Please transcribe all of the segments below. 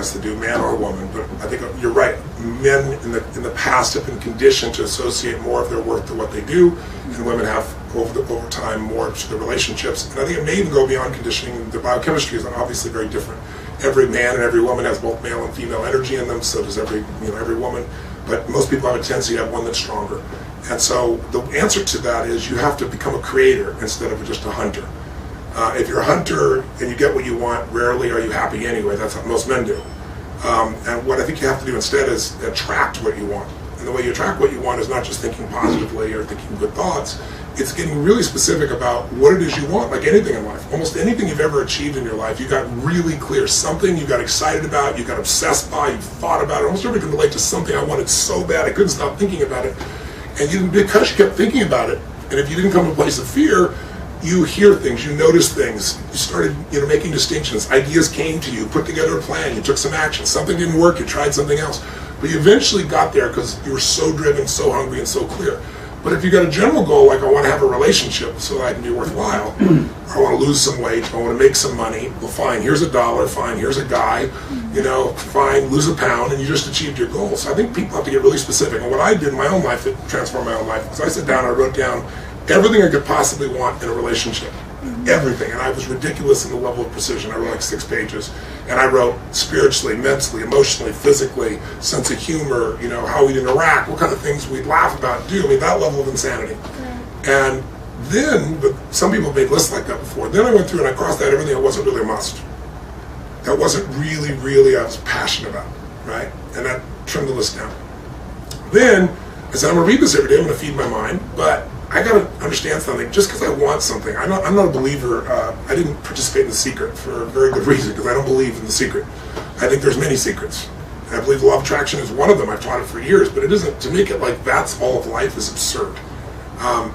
has to do, man or woman, but I think you're right. Men in the past have been conditioned to associate more of their worth to what they do, and women have over time more to the relationships. And I think it may even go beyond conditioning. The biochemistry is obviously very different. Every man and every woman has both male and female energy in them, so does every woman. But most people have a tendency to have one that's stronger. And so the answer to that is you have to become a creator instead of just a hunter. If you're a hunter and you get what you want, rarely are you happy anyway. That's what most men do. And what I think you have to do instead is attract what you want. And the way you attract what you want is not just thinking positively or thinking good thoughts. It's getting really specific about what it is you want, like anything in life. Almost anything you've ever achieved in your life, you got really clear. Something you got excited about, you got obsessed by, you thought about it. Almost everybody can relate to something I wanted so bad I couldn't stop thinking about it. And because you kept thinking about it, and if you didn't come to a place of fear, you hear things, you notice things, you started making distinctions, ideas came to you, put together a plan, you took some action, something didn't work, you tried something else. But you eventually got there because you were so driven, so hungry, and so clear. But if you got a general goal, like I want to have a relationship so that I can be worthwhile, or I want to lose some weight, I want to make some money, well fine, here's $1, fine, here's a guy, fine, lose a pound, and you just achieved your goal. So I think people have to get really specific. And what I did in my own life, it transformed my own life, because I sat down, I wrote down everything I could possibly want in a relationship. Everything. And I was ridiculous in the level of precision. I wrote like 6 pages. And I wrote spiritually, mentally, emotionally, physically, sense of humor, how we'd interact, what kind of things we'd laugh about, do. I mean, that level of insanity. And then, but some people made lists like that before. Then I went through and I crossed out everything that wasn't really a must. That wasn't really I was passionate about, right? And I trimmed the list down. Then I said, I'm going to read this every day. I'm going to feed my mind, but I got to understand something. Just because I want something, I'm not a believer. I didn't participate in The Secret for a very good reason, because I don't believe in The Secret. I think there's many secrets. And I believe the law of attraction is one of them. I've taught it for years, but it isn't. To make it like that's all of life is absurd.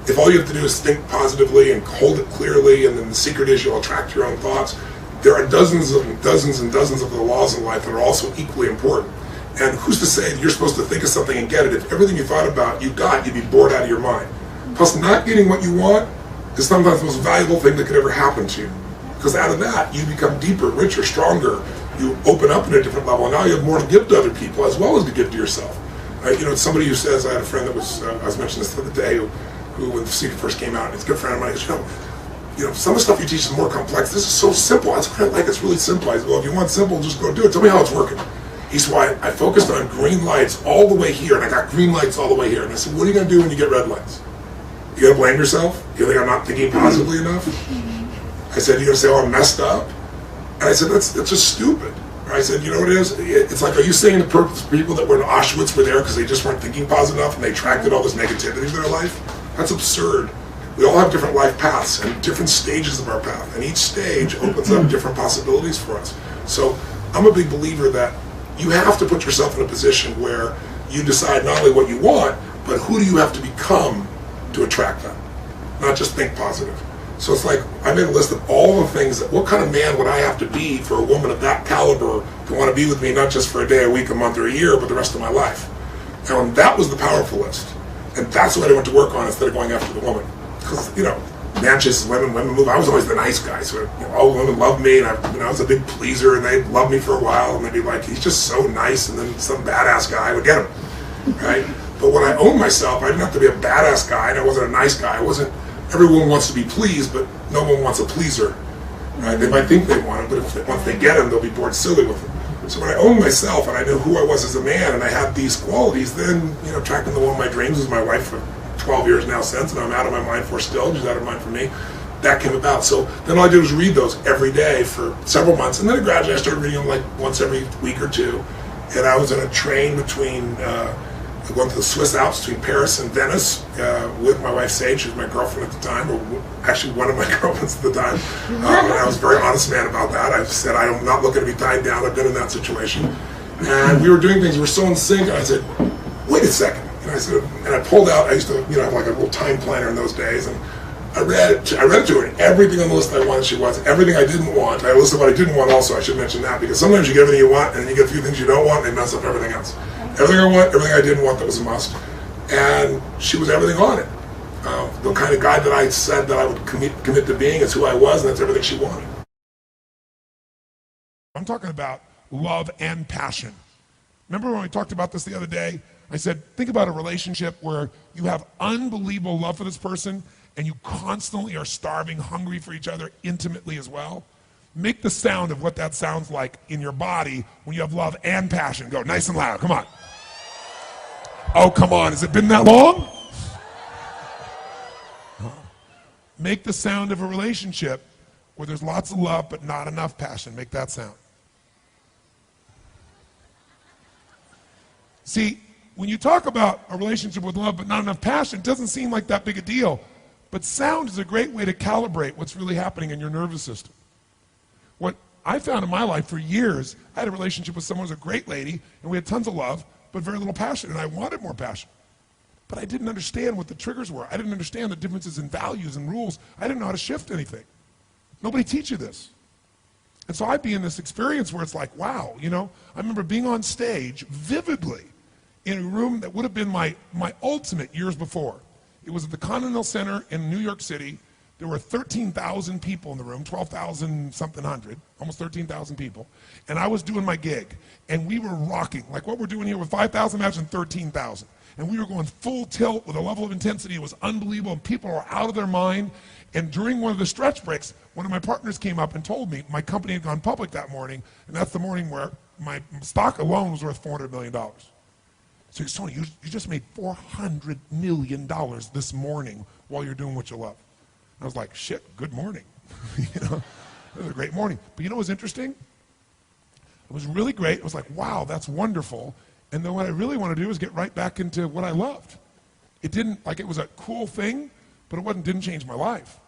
If all you have to do is think positively and hold it clearly, and then the secret is you'll attract your own thoughts, there are dozens and dozens of the laws in life that are also equally important. And who's to say that you're supposed to think of something and get it if everything you thought about you'd be bored out of your mind? Plus, not getting what you want is sometimes the most valuable thing that could ever happen to you. Because out of that, you become deeper, richer, stronger. You open up in a different level, and now you have more to give to other people as well as to give to yourself. It's somebody who says, I had a friend that was, I was mentioning this the other day, who when The Secret first came out, and he's a good friend of mine, he goes, some of the stuff you teach is more complex. This is so simple. That's what I like. It's really simple. I said, well, if you want simple, just go do it. Tell me how it's working. He said, well, I focused on green lights all the way here, and I got green lights all the way here. And I said, what are you going to do when you get red lights? You going to blame yourself? You think I'm not thinking positively enough? I said, you're going to say, oh, I'm messed up? And I said, that's just stupid. I said, you know what it is? It's like, are you saying the purpose of people that were in Auschwitz were there because they just weren't thinking positive enough and they attracted all this negativity to their life? That's absurd. We all have different life paths and different stages of our path, and each stage opens up different possibilities for us. So I'm a big believer that you have to put yourself in a position where you decide not only what you want, but who do you have to become to attract that, not just think positive. So it's like, I made a list of all the things that, what kind of man would I have to be for a woman of that caliber to want to be with me, not just for a day, a week, a month, or a year, but the rest of my life. And that was the powerful list. And that's what I went to work on instead of going after the woman. Because, man chases women, women move. I was always the nice guy. So, all women loved me, and I was a big pleaser, and they'd love me for a while, and they'd be like, he's just so nice, and then some badass guy would get him, right? But when I owned myself, I didn't have to be a badass guy, and I wasn't a nice guy. Everyone wants to be pleased, but no one wants a pleaser. Right? They might think they want him, but once they get him, they'll be bored silly with him. So when I owned myself, and I knew who I was as a man, and I had these qualities, then, attracting the woman of my dreams was my wife for 12 years now since, and I'm out of my mind for still, she's out of mind for me. That came about. So then all I did was read those every day for several months, and then gradually I started reading them like once every week or two. And I was in a train between going to the Swiss Alps between Paris and Venice with my wife Sage, who was my girlfriend at the time, or actually one of my girlfriends at the time. And I was a very honest man about that. I said, I'm not looking to be tied down. I've been in that situation. And we were doing things, we were so in sync, and I said, wait a second. And I said, and I pulled out, I used to have like a little time planner in those days, and I read it to her, and everything on the list I wanted she was. Everything I didn't want, I listed what I didn't want also, I should mention that, because sometimes you get everything you want, and then you get a few things you don't want, and they mess up everything else. Everything I want, everything I didn't want that was a must. And she was everything on it. The kind of guy that I said that I would commit to being is who I was, and that's everything she wanted. I'm talking about love and passion. Remember when we talked about this the other day? I said, think about a relationship where you have unbelievable love for this person and you constantly are starving, hungry for each other intimately as well. Make the sound of what that sounds like in your body when you have love and passion. Go nice and loud, come on. Oh, come on, has it been that long? Make the sound of a relationship where there's lots of love but not enough passion. Make that sound. See, when you talk about a relationship with love but not enough passion, it doesn't seem like that big a deal. But sound is a great way to calibrate what's really happening in your nervous system. What I found in my life for years, I had a relationship with someone who was a great lady, and we had tons of love, but very little passion, and I wanted more passion. But I didn't understand what the triggers were. I didn't understand the differences in values and rules. I didn't know how to shift anything. Nobody teaches you this. And so I'd be in this experience where it's like, wow, you know, I remember being on stage vividly in a room that would have been my ultimate years before. It was at the Continental Center in New York City. There were 13,000 people in the room, 12,000 something hundred, almost 13,000 people. And I was doing my gig, and we were rocking. Like what we're doing here with 5,000, imagine 13,000. And we were going full tilt with a level of intensity. It was unbelievable, and people were out of their mind. And during one of the stretch breaks, one of my partners came up and told me my company had gone public that morning, and that's the morning where my stock alone was worth $400 million. So he goes, Tony, you just made $400 million this morning while you're doing what you love. I was like, shit, good morning. You know, it was a great morning. But you know what was interesting? It was really great. It was like, wow, that's wonderful. And then what I really want to do is get right back into what I loved. It didn't, like it was a cool thing, but it didn't change my life.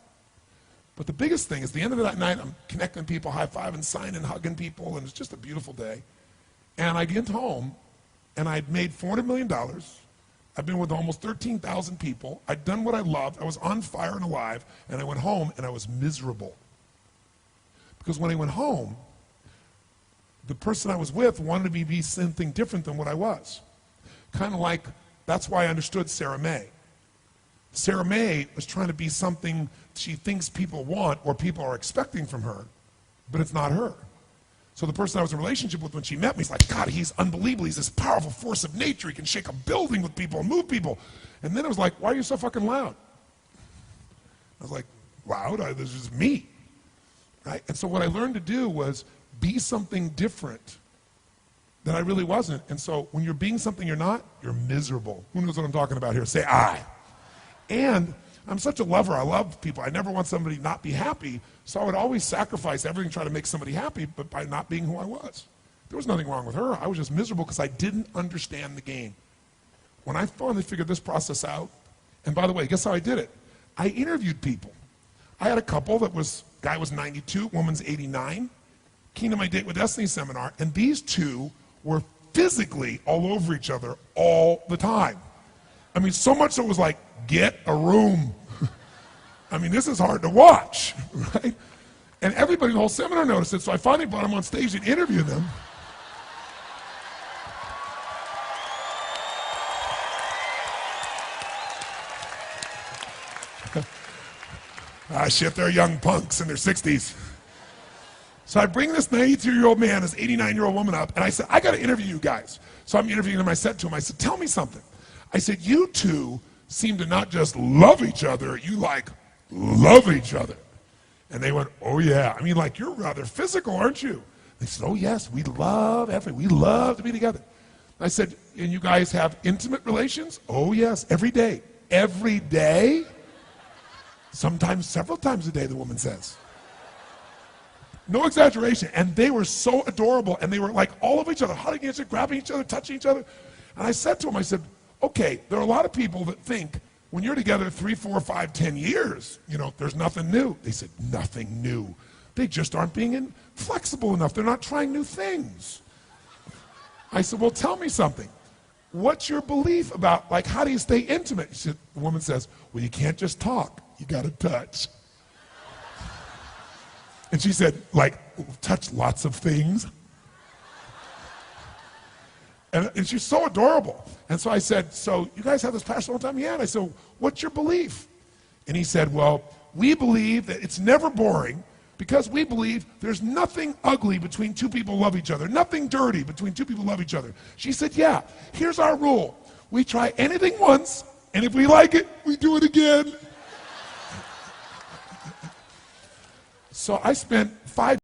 But the biggest thing is the end of that night, I'm connecting people, high-fiving, signing, hugging people, and it's just a beautiful day. And I get home, and I'd made $400 million. I've been with almost 13,000 people. I'd done what I loved. I was on fire and alive, and I went home, and I was miserable. Because when I went home, the person I was with wanted me to be something different than what I was. Kind of like, that's why I understood Sarah May. Sarah May was trying to be something she thinks people want or people are expecting from her, but it's not her. So the person I was in a relationship with when she met me, he's like, God, he's unbelievable. He's this powerful force of nature. He can shake a building with people and move people. And then it was like, why are you so fucking loud? I was like, loud? This is me. Right? And so what I learned to do was be something different that I really wasn't. And so when you're being something you're not, you're miserable. Who knows what I'm talking about here? Say I. And I'm such a lover. I love people. I never want somebody to not be happy. So I would always sacrifice everything to try to make somebody happy, but by not being who I was. There was nothing wrong with her. I was just miserable because I didn't understand the game. When I finally figured this process out, and by the way, guess how I did it? I interviewed people. I had a couple guy was 92, woman's 89. Came to my Date with Destiny seminar, and these two were physically all over each other all the time. I mean, so much so it was like, get a room. I mean, this is hard to watch, right? And everybody in the whole seminar noticed it, so I finally brought them on stage and interviewed them. Shit, they're young punks in their 60s. So I bring this 92-year-old man, this 89-year-old woman up, and I said, I got to interview you guys. So I'm interviewing them. I said to him, I said, tell me something. I said, you two seem to not just love each other, you love each other. And they went, oh yeah. I mean, like, you're rather physical, aren't you? They said, oh yes, we love to be together. I said, and you guys have intimate relations? Oh yes, every day. Every day? Sometimes several times a day, the woman says. No exaggeration. And they were so adorable, and they were like all over each other, hugging each other, grabbing each other, touching each other. And I said to him, I said, okay, there are a lot of people that think when you're together 3, 4, 5, 10 years, you know, there's nothing new. They said, nothing new. They just aren't being flexible enough. They're not trying new things. I said, well, tell me something. What's your belief about, like, how do you stay intimate? The woman says, well, you can't just talk. You got to touch. And she said, like, touch lots of things. And she's so adorable. And so I said, so you guys have this passion all the time? Yeah. And I said, what's your belief? And he said, well, we believe that it's never boring. Because we believe there's nothing ugly between two people who love each other, nothing dirty between two people who love each other. She said, yeah, here's our rule. We try anything once, and if we like it, we do it again. So I spent 5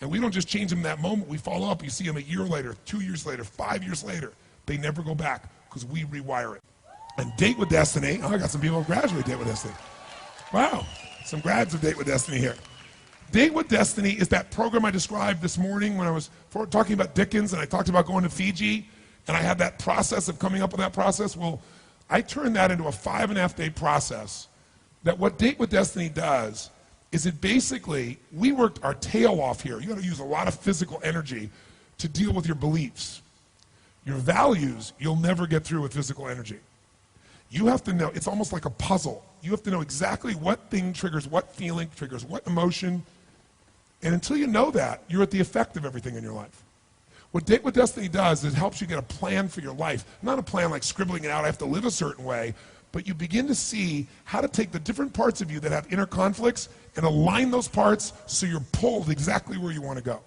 And we don't just change them that moment. We follow up. You see them a year later, 2 years later, 5 years later. They never go back because we rewire it. And Date with Destiny. Oh, I got some people who graduate Date with Destiny. Wow, some grads of Date with Destiny here. Date with Destiny is that program I described this morning when I was talking about Dickens and I talked about going to Fiji and I had that process of coming up with that process. Well, I turned that into a 5.5 day process that what Date with Destiny does is it basically, we worked our tail off here. You gotta use a lot of physical energy to deal with your beliefs. Your values, you'll never get through with physical energy. You have to know, it's almost like a puzzle. You have to know exactly what thing triggers what feeling, triggers what emotion. And until you know that, you're at the effect of everything in your life. What Date with Destiny does is it helps you get a plan for your life. Not a plan like scribbling it out, I have to live a certain way, but you begin to see how to take the different parts of you that have inner conflicts and align those parts so you're pulled exactly where you want to go.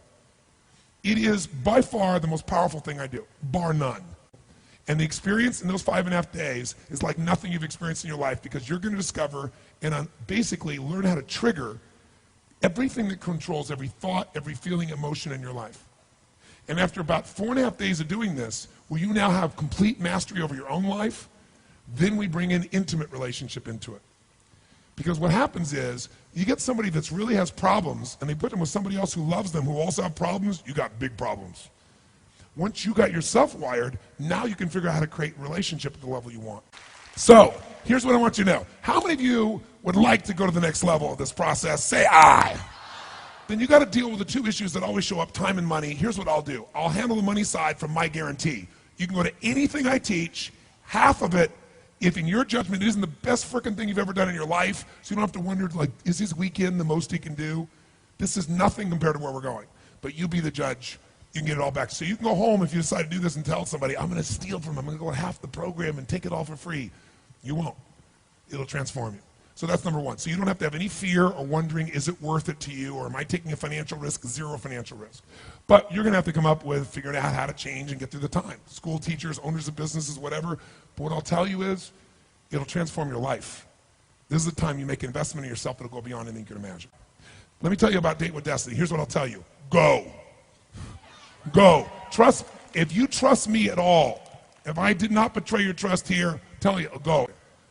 It is by far the most powerful thing I do, bar none. And the experience in those 5.5 days is like nothing you've experienced in your life because you're going to discover and basically learn how to trigger everything that controls every thought, every feeling, emotion in your life. And after about 4.5 days of doing this, where you now have complete mastery over your own life, then we bring in intimate relationship into it. Because what happens is, you get somebody that really has problems, and they put them with somebody else who loves them, who also have problems, you got big problems. Once you got yourself wired, now you can figure out how to create a relationship at the level you want. So, here's what I want you to know. How many of you would like to go to the next level of this process? Say aye. Then you gotta deal with the two issues that always show up, time and money. Here's what I'll do. I'll handle the money side from my guarantee. You can go to anything I teach, half of it, if in your judgment it isn't the best frickin' thing you've ever done in your life, so you don't have to wonder, like, is his weekend the most he can do? This is nothing compared to where we're going. But you be the judge. You can get it all back. So you can go home if you decide to do this and tell somebody, I'm gonna steal from him, I'm gonna go half the program and take it all for free. You won't. It'll transform you. So that's number one. So you don't have to have any fear or wondering, is it worth it to you, or am I taking a financial risk? Zero financial risk. But you're gonna have to come up with figuring out how to change and get through the time. School teachers, owners of businesses, whatever. But what I'll tell you is, it'll transform your life. This is the time you make an investment in yourself that'll go beyond anything you can imagine. Let me tell you about Date with Destiny. Here's what I'll tell you. Go. Go. Trust, if you trust me at all, if I did not betray your trust here, tell you, go.